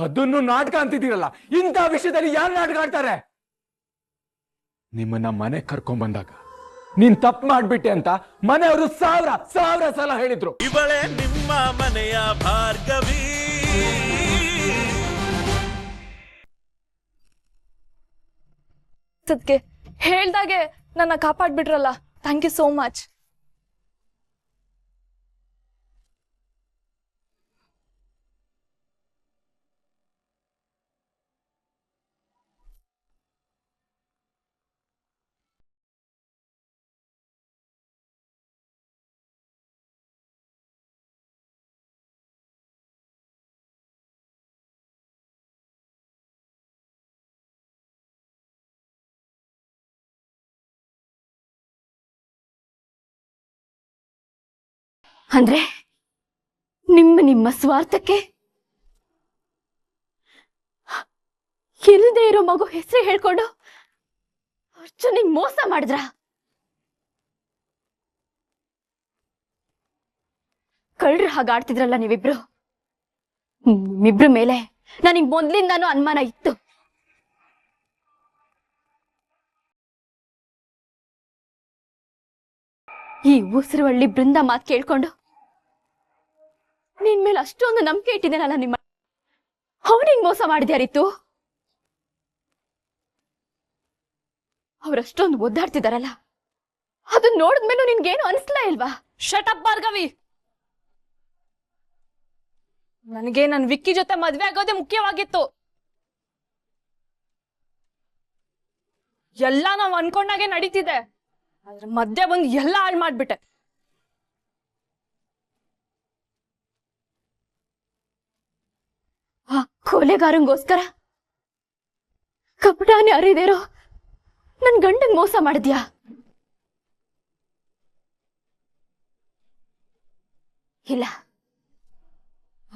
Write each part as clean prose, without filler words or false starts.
ಅದನ್ನು ನಾಟಕ ಅಂತಿದ್ದೀರಲ್ಲ, ಇಂಥ ವಿಷಯದಲ್ಲಿ ಯಾರು ನಾಟಕ ಆಡ್ತಾರೆ? ನಿಮ್ಮನ್ನ ಮನೆ ಕರ್ಕೊಂಡ್ ಬಂದಾಗ ನೀನ್ ತಪ್ಪು ಮಾಡ್ಬಿಟ್ಟೆ ಅಂತ ಮನೆಯವರು ಸಾವಿರ ಸಲ ಹೇಳಿದ್ರು. ಇವಳೆ ನಿಮ್ಮ ಮನೆಯ ಭಾರ್ಗವಿ. ಸದ್ಕೆ ಹೇಳ್ದಾಗೆ ನನ್ನ ಕಾಪಾಡ್ಬಿಟ್ರಲ್ಲ, ಥ್ಯಾಂಕ್ ಯು ಸೋ ಮಚ್. ಅಂದ್ರೆ ನಿಮ್ಮ ಸ್ವಾರ್ಥಕ್ಕೆ ಇಲ್ಲದೆ ಇರೋ ಮಗು ಹೆಸರು ಹೇಳ್ಕೊಂಡು ಅರ್ಜುನಿಗೆ ಮೋಸ ಮಾಡಿದ್ರ? ಕಳ್ರ ಹಾಗಾಡ್ತಿದ್ರಲ್ಲ ನೀವಿಬ್ರು. ನಿಮ್ಮಿಬ್ರ ಮೇಲೆ ನನಗ್ ಮೊದ್ಲಿಂದಾನು ಅನುಮಾನ ಇತ್ತು. ಈ ಉಸಿರುವಳ್ಳಿ ಬೃಂದ ಮಾತು ಕೇಳ್ಕೊಂಡು ನಿನ್ ಮೇಲೆ ಅಷ್ಟೊಂದು ನಂಬಿಕೆ ಇಟ್ಟಿದ್ದೇನಲ್ಲ, ನಿಮ್ಮ ಅವನಿಗೆ ಮೋಸ ಮಾಡಿದ್ಯಾರಿತ್ತು? ಅವ್ರಷ್ಟೊಂದು ಒದ್ದಾಡ್ತಿದಾರಲ್ಲ, ಅದನ್ನ ನೋಡಿದ್ಮೇಲೂ ನಿನ್ಗೇನು ಅನಿಸ್ಲಾ ಇಲ್ವಾ? Shut up Bhargavi. ನನಗೆ ನನ್ ವಿಕ್ಕಿ ಜೊತೆ ಮದ್ವೆ ಆಗೋದೇ ಮುಖ್ಯವಾಗಿತ್ತು. ಎಲ್ಲ ನಾವ್ ಅನ್ಕೊಂಡಾಗೆ ನಡೀತಿದೆ, ಅದ್ರ ಮಧ್ಯೆ ಬಂದು ಎಲ್ಲ ಹಾಳು ಮಾಡ್ಬಿಟ್ಟೆ. ಆ ಕೊಲೆಗಾರಂಗೋಸ್ಕರ ಕಪಟಾನೆ ಅರಿದೇರೋ ನನ್ ಗಂಡಂಗ್ ಮೋಸ ಮಾಡಿದ್ಯಾ? ಇಲ್ಲ,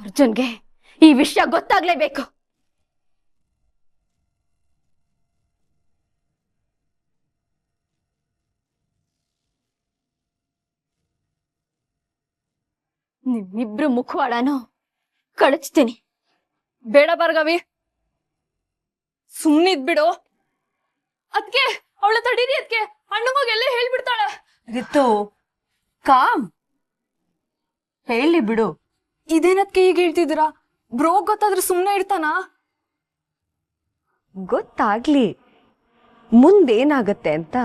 ಅರ್ಜುನ್ಗೆ ಈ ವಿಷಯ ಗೊತ್ತಾಗ್ಲೇಬೇಕು. ನಿಮ್ಮಿಬ್ರು ಮುಖವಾಡನು ಕಳಚ್ತೀನಿ. ಬೇಡ ಭಾರ್ಗವಿ, ಸುಮ್ನಿದ್ಬಿಡು. ಅದ್ಕೆ ಅವಳ ತಡೀರಿ, ಅದ್ಕೆ ಅಣ್ಣಗೋಗಿ ಎಲ್ಲ ಹೇಳ್ಬಿಡ್ತಾಳೆ. ರಿತು ಕಾಮ್, ಹೇಳಿ ಬಿಡು. ಇದೇನದ್ಕೆ ಈಗ ಹೇಳ್ತಿದ್ದೀರಾ? ಬ್ರೋ ಗೊತ್ತಾದ್ರೆ ಸುಮ್ನೆ ಇರ್ತಾನಾ? ಗೊತ್ತಾಗ್ಲಿ, ಮುಂದೇನಾಗತ್ತೆ ಅಂತ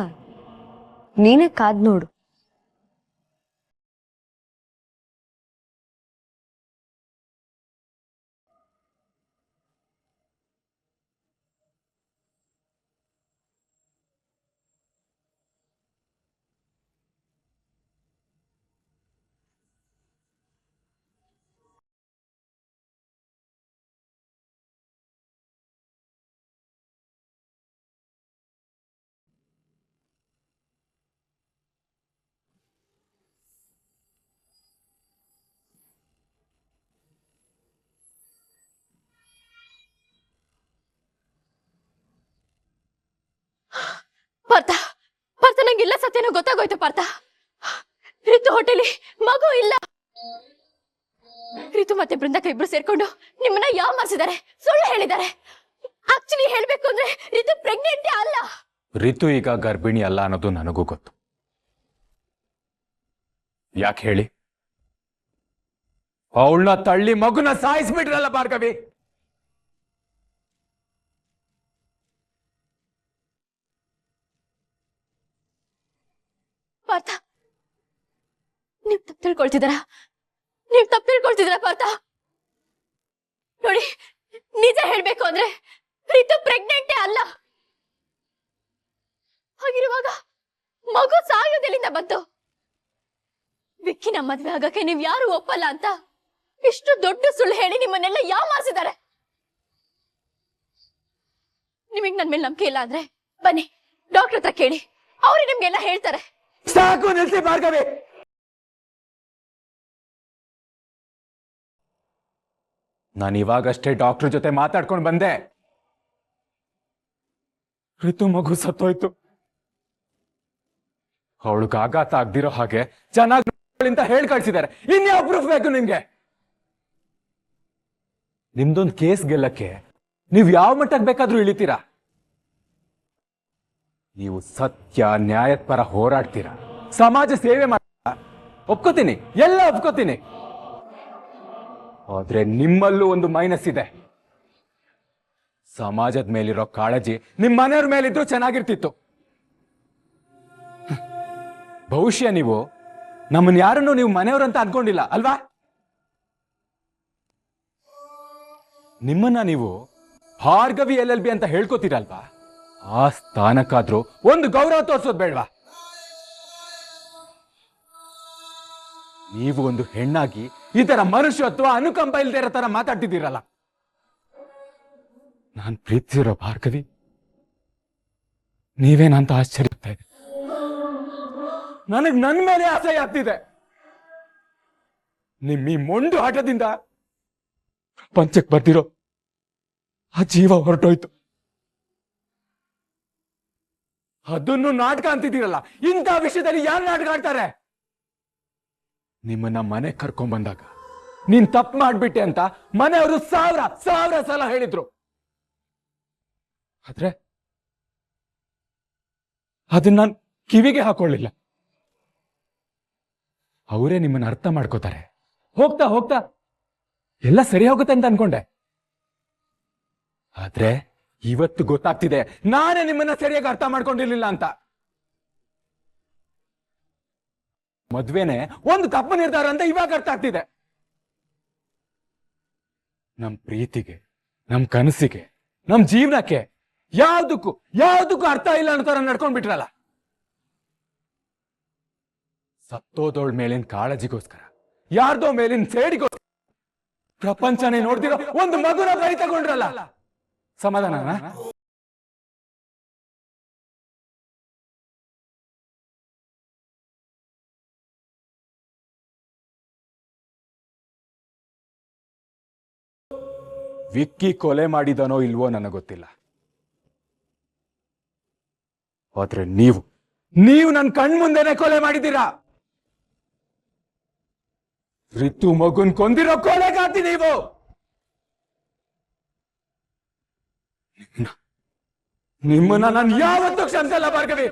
ನೀನೇ ಕಾದ್ ನೋಡು. ಪಾರ್ಥ, ಪಾರ್ಥ, ನಂಗೆಲ್ಲ ಸತ್ಯನೂ ಗೊತ್ತಾಗೋಯ್ತು ಪಾರ್ಥ. ರಿತು ಹೋಟೆಲಿ ಮಗು ಇಲ್ಲ. ರಿತು ಮತ್ತೆ ಬೃಂದಕ ಇಬ್ರು ಸೇರ್ಕೊಂಡು ನಿಮ್ಮನ್ನ ಯಾವ ಮಾರ್ಸಿದ್ದಾರೆ, ಸುಳ್ಳು ಹೇಳಿದ್ದಾರೆ. ಆಕ್ಚುಲಿ ಹೇಳ್ಬೇಕು ಅಂದ್ರೆ ರಿತು ಪ್ರೆಗ್ನೆಂಟೇ ಅಲ್ಲ. ರಿತು ಈಗ ಗರ್ಭಿಣಿ ಅಲ್ಲ ಅನ್ನೋದು ನನಗೂ ಗೊತ್ತು. ಯಾಕೆ ಹೇಳಿ? ಅವಳನ್ನ ತಳ್ಳಿ ಮಗುನ ಸಾಯಿಸ್ಬಿಟ್ರಲ್ಲ ಭಾರ್ಗವಿ. ಪಾರ್ಥ, ನೀವ್ ತಪ್ಪು ತಿಳ್ಕೊಳ್ತಿದ್ದೀರಾ ಪಾರ್ಥ? ನೋಡಿ, ನಿಜ ಹೇಳ್ಬೇಕು ಅಂದ್ರೆ ರಿತು ಪ್ರೆಗ್ನೆಂಟೇ ಅಲ್ಲ. ಹಾಗಿರುವಾಗ ಮಗು ಸಾಯೋದೆಲ್ಲಿಂದ ಬಂತು? ವಿಕ್ಕಿನ ಮದ್ವೆ ಆಗಕ್ಕೆ ನೀವ್ ಯಾರು ಒಪ್ಪಲ್ಲ ಅಂತ ಇಷ್ಟು ದೊಡ್ಡ ಸುಳ್ಳು ಹೇಳಿ ನಿಮ್ಮನ್ನೆಲ್ಲ ಯಾವ ಮಾಸಿದ್ದಾರೆ? ನಿಮಗ್ ನನ್ ಮೇಲೆ ನಂಬಿಕೆ ಇಲ್ಲ ಅಂದ್ರೆ ಬನ್ನಿ ಡಾಕ್ಟರ್ ಹತ್ರ ಕೇಳಿ, ಅವ್ರೇ ನಿಮ್ಗೆಲ್ಲ ಹೇಳ್ತಾರೆ. ಸಾಕು, ನಿಲ್ಸಿ ಭಾರ್ಗವಿ. ನಾನು ಇವಾಗಷ್ಟೇ ಡಾಕ್ಟರ್ ಜೊತೆ ಮಾತಾಡ್ಕೊಂಡು ಬಂದೆ. ರಿತು ಮಗು ಸತ್ತೋಯ್ತು. ಅವಳಿಗೆ ಆಘಾತ ಆಗ್ದಿರೋ ಹಾಗೆ ಚೆನ್ನಾಗಿ ಅಂತ ಹೇಳಿ ಕಳ್ಸಿದ್ದಾರೆ. ಇನ್ಯಾವ ಪ್ರೂಫ್ ಬೇಕು ನಿಮ್ಗೆ? ನಿಮ್ದೊಂದು ಕೇಸ್ ಗೆಲ್ಲಕ್ಕೆ ನೀವು ಯಾವ ಮಟ್ಟಕ್ಕೆ ಬೇಕಾದ್ರೂ ಇಳಿತೀರಾ. ನೀವು ಸತ್ಯ ನ್ಯಾಯದ ಪರ ಹೋರಾಡ್ತೀರಾ, ಸಮಾಜ ಸೇವೆ ಮಾಡ್ತೀರಾ, ಒಪ್ಕೋತೀನಿ, ಎಲ್ಲ ಒಪ್ಕೋತೀನಿ. ಆದ್ರೆ ನಿಮ್ಮಲ್ಲೂ ಒಂದು ಮೈನಸ್ ಇದೆ. ಸಮಾಜದ ಮೇಲಿರೋ ಕಾಳಜಿ ನಿಮ್ ಮನೆಯವ್ರ ಮೇಲಿದ್ರು ಚೆನ್ನಾಗಿರ್ತಿತ್ತು. ಬಹುಶಃ ನೀವು ನಮ್ಮನ್ನ ಯಾರನ್ನು ನೀವು ಮನೆಯವ್ರಂತ ಅನ್ಕೊಂಡಿಲ್ಲ ಅಲ್ವಾ? ನಿಮ್ಮನ್ನ ನೀವು ಭಾರ್ಗವಿ LLB ಅಂತ ಹೇಳ್ಕೊತೀರಲ್ವಾ? ಆ ಸ್ಥಾನಕ್ಕಾದ್ರೂ ಒಂದು ಗೌರವ ತೋರಿಸೋದು ಬೇಡವಾ? ನೀವು ಒಂದು ಹೆಣ್ಣಾಗಿ ಈ ತರ ಮನುಷ್ಯತ್ವ ಅನುಕಂಪ ಇಲ್ದೇ ಇರೋ ತರ ಮಾತಾಡ್ತಿದ್ದೀರಲ್ಲ. ನಾನ್ ಪ್ರೀತಿಸಿರೋ ಭಾರ್ಗವಿ ನೀವೇನಂತ ಆಶ್ಚರ್ಯ ಆಗ್ತಾ ಇದೆ. ನನಗ್ ನನ್ ಮೇಲೆ ಅಸಹ್ಯ ಆಗ್ತಿದೆ. ನಿಮ್ಮ ಈ ಮೊಂಡು ಆಟದಿಂದ ಪ್ರಪಂಚಕ್ಕೆ ಬರ್ತಿರೋ ಆ ಜೀವ ಹೊರಟೋಯ್ತು. ಅದನ್ನು ನಾಟಕ ಅಂತಿದ್ದೀರಲ್ಲ, ಇಂಥ ವಿಷಯದಲ್ಲಿ ಯಾರು ನಾಟಕ ಆಡ್ತಾರೆ? ನಿಮ್ಮನ್ನ ಮನೆ ಕರ್ಕೊಂಡ್ ಬಂದಾಗ ನೀನ್ ತಪ್ಪು ಮಾಡ್ಬಿಟ್ಟೆ ಅಂತ ಮನೆಯವರು ಸಾವಿರ ಸಲ ಹೇಳಿದ್ರು. ಆದ್ರೆ ಅದನ್ನ ನಾನು ಕಿವಿಗೆ ಹಾಕೊಳ್ಳಿಲ್ಲ. ಅವರೇ ನಿಮ್ಮನ್ನ ಅರ್ಥ ಮಾಡ್ಕೋತಾರೆ. ಹೋಗ್ತಾ ಹೋಗ್ತಾ ಎಲ್ಲ ಸರಿ ಹೋಗುತ್ತೆ ಅಂತ ಅನ್ಕೊಂಡೆ. ಆದ್ರೆ ಇವತ್ತು ಗೊತ್ತಾಗ್ತಿದೆ ನಾನೇ ನಿಮ್ಮನ್ನ ಸರಿಯಾಗಿ ಅರ್ಥ ಮಾಡ್ಕೊಂಡಿರ್ಲಿಲ್ಲ ಅಂತ. ಮದ್ವೆನೆ ಒಂದು ತಪ್ಪು ನಿರ್ಧಾರ ಅಂತ ಇವಾಗ ಅರ್ಥ ಆಗ್ತಿದೆ. ನಮ್ ಪ್ರೀತಿಗೆ, ನಮ್ ಕನಸಿಗೆ, ನಮ್ ಜೀವನಕ್ಕೆ ಯಾವ್ದಕ್ಕೂ ಅರ್ಥ ಇಲ್ಲ ಅನ್ನೋ ತರ ನಡ್ಕೊಂಡ್ಬಿಟ್ರಲ್ಲ. ಸತ್ತೋದೋಳ್ ಮೇಲಿನ ಕಾಳಜಿಗೋಸ್ಕರ, ಯಾರ್ದೋ ಮೇಲಿನ ಸೇಡಿಗೋಸ್ಕರ ಪ್ರಪಂಚನೇ ನೋಡ್ತಿರೋ ಒಂದು ಮಗುನ ಬರಿ ತಗೊಂಡ್ರಲ್ಲ. ಸಮಾಧಾನನಾ? ವಿಕ್ಕಿ ಕೊಲೆ ಮಾಡಿದನೋ ಇಲ್ವೋ ನನಗೆ ಗೊತ್ತಿಲ್ಲ. ಆದ್ರೆ ನೀವು ನನ್ನ ಕಣ್ಮುಂದೆನೆ ಕೊಲೆ ಮಾಡಿದ್ದೀರಾ. ರಿತು ಮಗುನ್ ಕೊಂದಿರೋ ಕೊಲೆಗಾತಿ ನೀವು. ನಿಮ್ಮನ್ನ ನಾನು ಯಾವತ್ತೂ ಕ್ಷಮಿಸಲ್ಲ Bhargavi.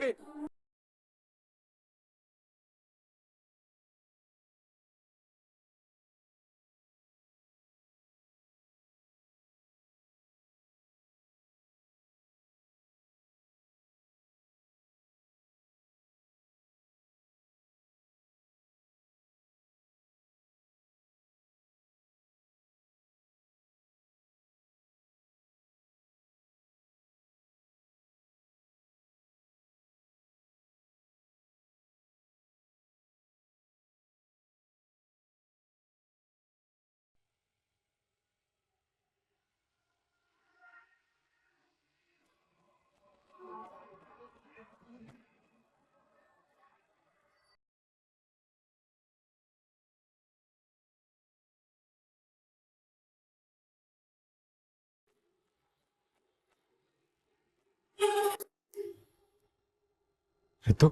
Ritu,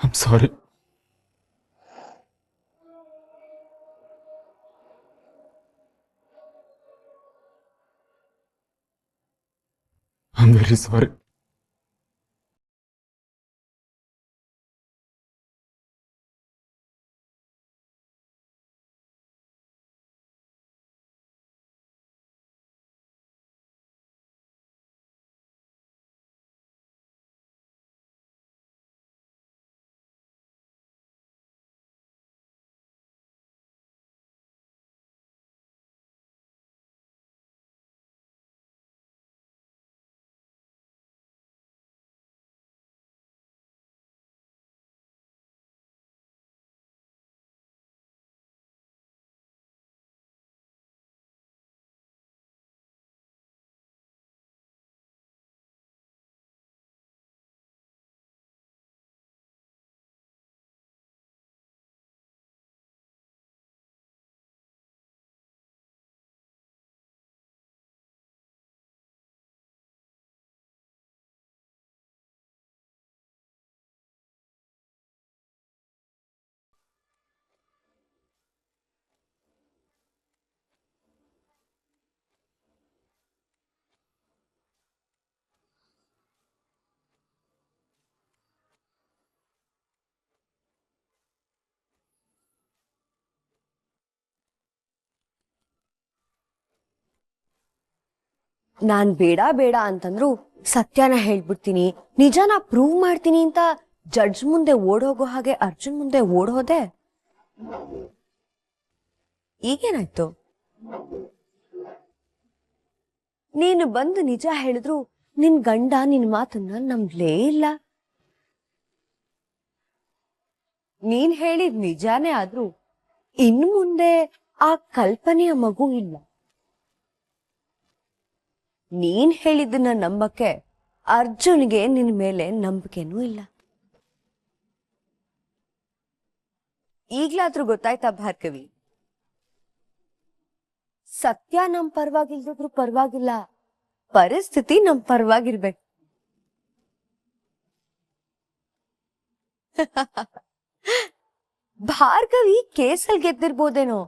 I'm sorry. I'm very sorry. ನಾನ್ ಬೇಡ ಬೇಡ ಅಂತಂದ್ರು ಸತ್ಯನ ಹೇಳ್ಬಿಡ್ತೀನಿ, ನಿಜಾನ ಪ್ರೂವ್ ಮಾಡ್ತೀನಿ ಅಂತ ಜಡ್ಜ್ ಮುಂದೆ ಓಡೋಗೋ ಹಾಗೆ ಅರ್ಜುನ್ ಮುಂದೆ ಓಡೋದೆ. ಈಗೇನಾಯ್ತು? ನೀನು ಬಂದು ನಿಜ ಹೇಳಿದ್ರು ನಿನ್ ಗಂಡ ನಿನ್ ಮಾತನ್ನ ನಂಬ್ಲೇ ಇಲ್ಲ. ನೀನ್ ಹೇಳಿದ್ ನಿಜಾನೇ ಆದ್ರೂ ಇನ್ನು ಮುಂದೆ ಆ ಕಲ್ಪನೆಯ ಮಗು ಇಲ್ಲ. ನೀನ್ ಹೇಳಿದ್ದನ್ನ ನಂಬಕ್ಕೆ ಅರ್ಜುನ್ಗೆ ನಿನ್ ಮೇಲೆ ನಂಬಿಕೆನೂ ಇಲ್ಲ. ಈಗ್ಲಾದ್ರೂ ಗೊತ್ತಾಯ್ತಾ ಭಾರ್ಗವಿ? ಸತ್ಯ ನಮ್ ಪರವಾಗಿಲ್ದಿದ್ರು ಪರವಾಗಿಲ್ಲ, ಪರಿಸ್ಥಿತಿ ನಮ್ ಪರವಾಗಿರ್ಬೇಕು. ಭಾರ್ಗವಿ ಕೇಸಲ್ಲಿ ಗೆದ್ದಿರ್ಬೋದೇನೋ,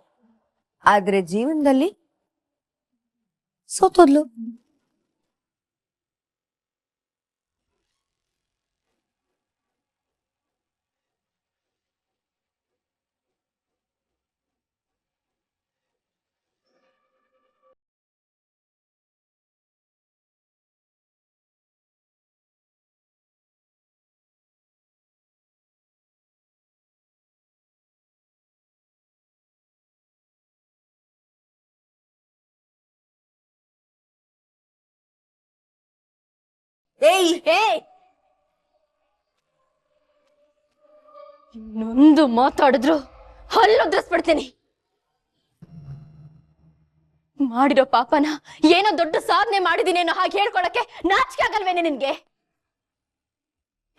ಆದ್ರೆ ಜೀವನದಲ್ಲಿ ಸೋತೋದ್ಲು. ಏಯ್ ಏಯ್, ಇನ್ನೊಂದು ಮಾತಾಡಿದ್ರು ಹಲ್ಲುದ್ರಿಸ್ಬಿಡ್ತೀನಿ. ಮಾಡಿರೋ ಪಾಪನ ಏನೋ ದೊಡ್ಡ ಸಾಧನೆ ಮಾಡಿದೀನಿ ಅನ್ನೋ ಹಾಗೆ ಹೇಳ್ಕೊಳಕ್ಕೆ ನಾಚಿಕೆ ಆಗಲ್ವೇನೆ ನಿನ್ಗೆ?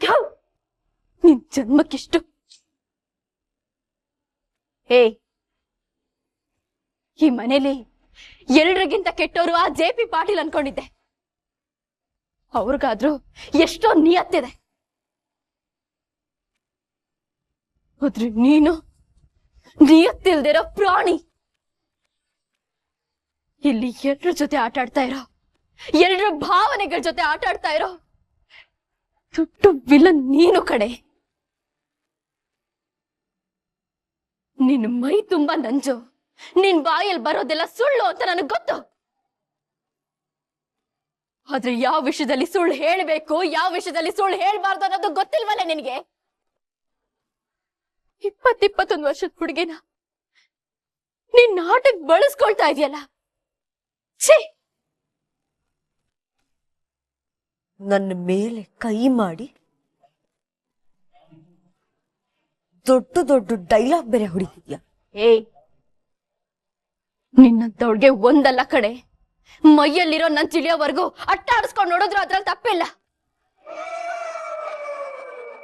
ಥು, ನಿನ್ ಜನ್ಮಕ್ಕಿಷ್ಟು. ಏಯ್, ಈ ಮನೇಲಿ ಎಲ್ರಿಗಿಂತ ಕೆಟ್ಟವರು ಆ JP ಪಾಟೀಲ್ ಅನ್ಕೊಂಡಿದ್ದೆ. ಅವ್ರಿಗಾದ್ರೂ ಎಷ್ಟೋ ನಿಯತ್ತಿದೆ. ಆದ್ರೆ ನೀನು ನಿಯತ್ತಿಲ್ದಿರೋ ಪ್ರಾಣಿ. ಇಲ್ಲಿ ಎಲ್ರ ಜೊತೆ ಆಟ ಆಡ್ತಾ ಇರೋ, ಎಲ್ರ ಭಾವನೆಗಳ ಜೊತೆ ಆಟ ಆಡ್ತಾ ಇರೋ ದೊಡ್ಡ ವಿಲನ್ ನೀನು ಕಡೆ. ನಿನ್ ಮೈ ತುಂಬಾ ನಂಜು, ನಿನ್ ಬಾಯಲ್ಲಿ ಬರೋದೆಲ್ಲ ಸುಳ್ಳು ಅಂತ ನನಗ್ ಗೊತ್ತು. ಆದ್ರೆ ಯಾವ ವಿಷಯದಲ್ಲಿ ಸುಳ್ಳು ಹೇಳ್ಬೇಕು, ಯಾವ ವಿಷಯದಲ್ಲಿ ಸುಳ್ಳು ಹೇಳ್ಬಾರ್ದು ಅನ್ನೋದು ಗೊತ್ತಿಲ್ವಲ್ಲ ನಿನ್ಗೆ? 21 ವರ್ಷದ ಹುಡುಗಿನ ನೀನ್ ನಾಟಕ್ ಬಳಸ್ಕೊಳ್ತಾ ಇದೆಯಲ್ಲ. ಛೀ! ನನ್ನ ಮೇಲೆ ಕೈ ಮಾಡಿ ದೊಡ್ಡ ದೊಡ್ಡ ಡೈಲಾಗ್ ಬೇರೆ ಹೊಡಿತಿದ್ಯಾ? ಏಯ್, ನಿನ್ನಂತವ್ಳಿಗೆ ಒಂದಲ್ಲ ಕಡೆ, ಮೈಯಲ್ಲಿರೋ ನನ್ ತಿಳಿಯೋವರೆಗೂ ಅಟ್ಟ ಆಡಿಸ್ಕೊಂಡು ನೋಡಿದ್ರು ಅದ್ರಲ್ಲಿ ತಪ್ಪಿಲ್ಲ.